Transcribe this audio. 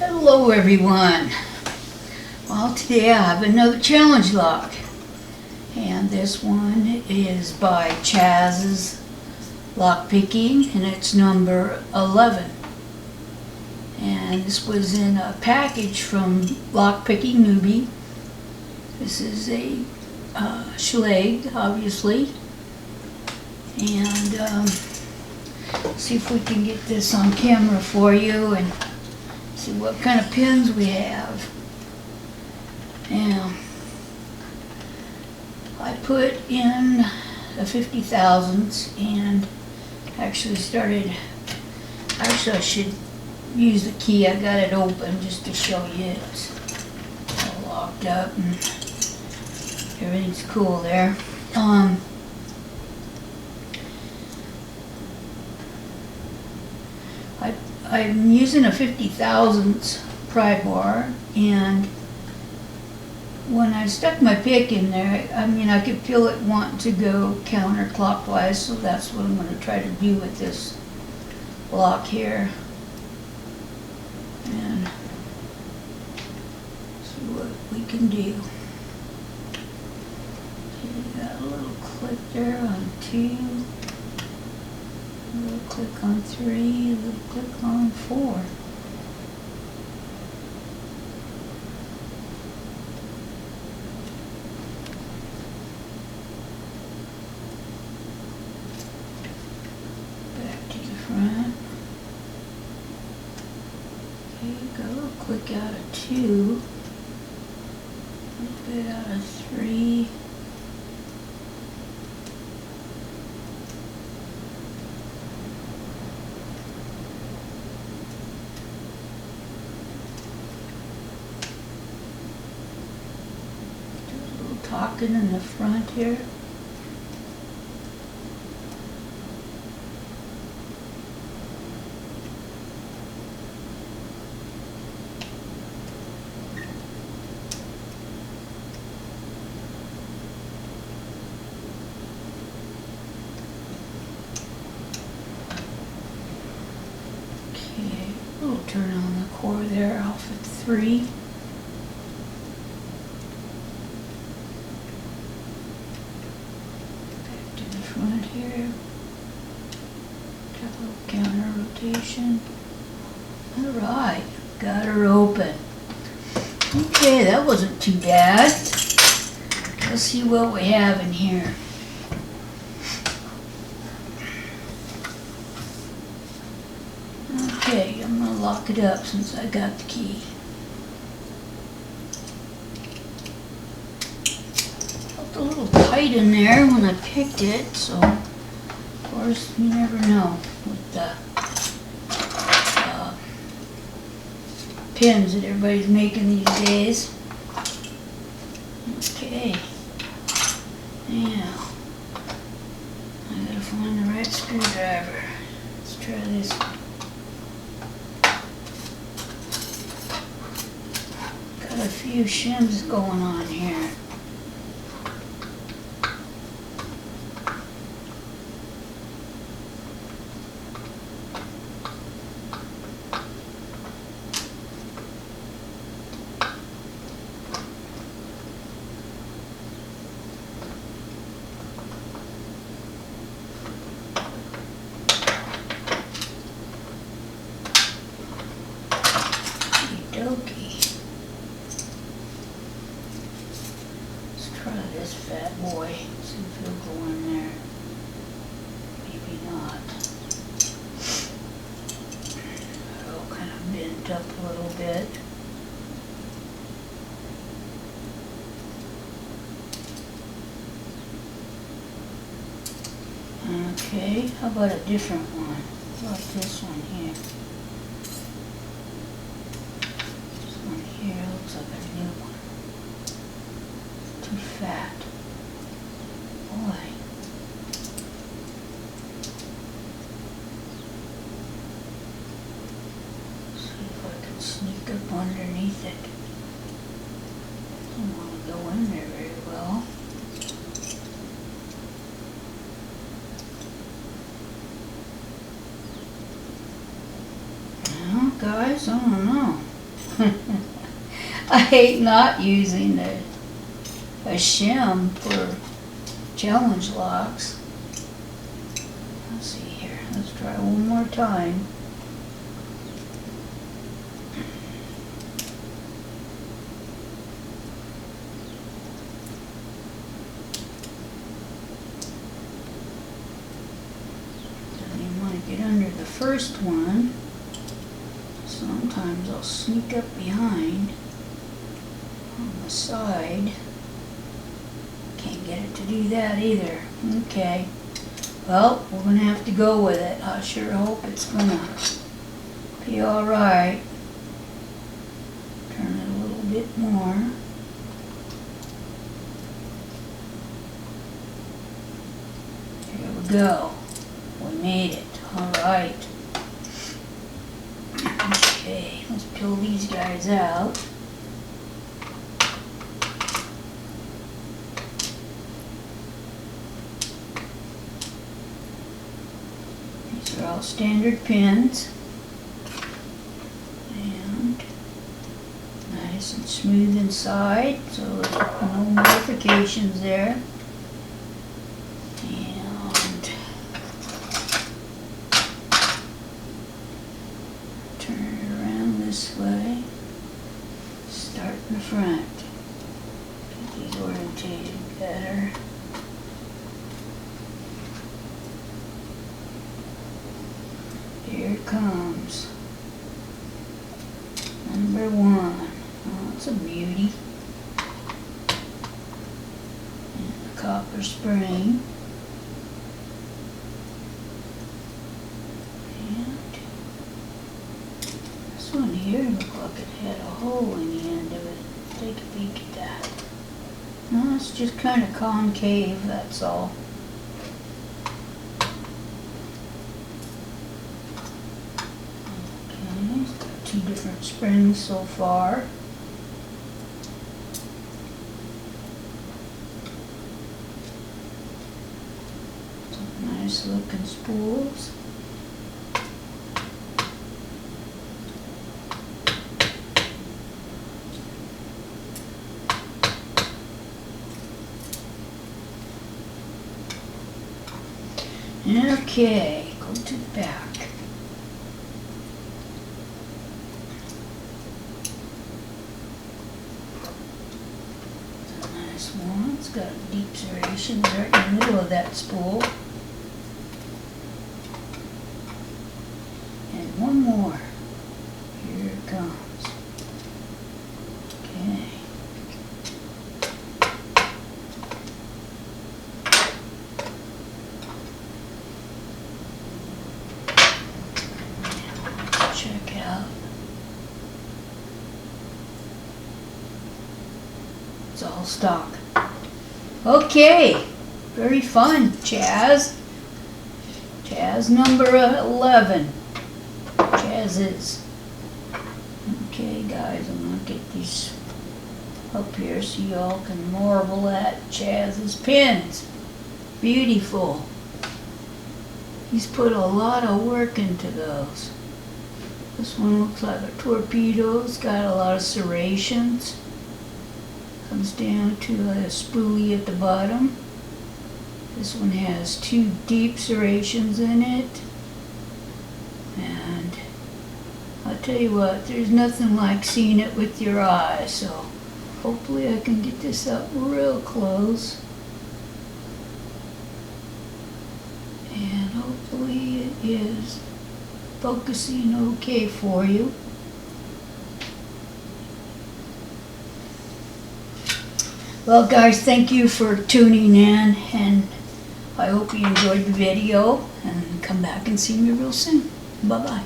Hello everyone. Well, today I have another challenge lock, and this one is by CHAZ'S Lock Picking, and it's number 11. And this was in a package from LockPickingNewbie. This is a schlag, obviously, and see if we can get this on camera for you and see what kind of pins we have. Now, I put in the 50 thousandths and actually I should use the key. I got it open just to show you it's all locked up and everything's cool there. I'm using a 50 thousandths pry bar, and when I stuck my pick in there, I could feel it wanting to go counterclockwise, so that's what I'm going to try to do with this lock here. And see what we can do. Okay, got a little click there on 2. A little click on 3, a little click on 4. Back to the front. Okay, got a little click out of 2. A little bit out of 3. Talking in the front here. Okay, we'll turn on the core there off at 3. Front here, got a little counter rotation. Alright, got her open. Okay, that wasn't too bad. Let's see what we have in here. Okay, I'm going to lock it up since I got the key. A little tight in there when I picked it, so of course you never know with the pins that everybody's making these days. Okay, now I gotta find the right screwdriver. Let's try this. Got a few shims going on here. Okey-dokey. Let's try this fat boy. See if he'll go in there. Maybe not. Oh, kind of bent up a little bit. Okay, how about a different one? How about this one here? This one here looks like a new one. Too fat. Boy. See if I can sneak up underneath it. Don't want to go in there very well. Well, guys, I don't know. I hate not using a shim for challenge locks. Let's see here. Let's try one more time. Get under the first one. Sometimes I'll sneak up behind on the side. Can't get it to do that either. Okay. Well, we're gonna have to go with it. I sure hope it's gonna be alright. Turn it a little bit more. Here we go. We made it. Alright. Okay, let's peel these guys out. These are all standard pins. And nice and smooth inside, so there's no modifications there. This way, start in the front, get these orientated better. Here it comes, number one. Oh, it's a beauty. And the copper spring. This one here looked like it had a hole in the end of it. Take a peek at that. No, it's just kind of concave, that's all. Okay, it's got two different springs so far. Some nice looking spools. Okay, go to the back. It's a nice one. It's got deep serrations right in the middle of that spool. And one more. Here it comes. Okay. Check out. It's all stock. Okay, very fun, Chaz. Chaz number 11. Chaz's. Okay, guys, I'm gonna get these up here so y'all can marvel at Chaz's pins. Beautiful. He's put a lot of work into those. This one looks like a torpedo. It's got a lot of serrations. Comes down to a spoolie at the bottom. This one has two deep serrations in it. And I'll tell you what, there's nothing like seeing it with your eyes. So hopefully I can get this up real close. And hopefully it is focusing okay for you. Well, guys, thank you for tuning in, and I hope you enjoyed the video, and come back and see me real soon. Bye-bye.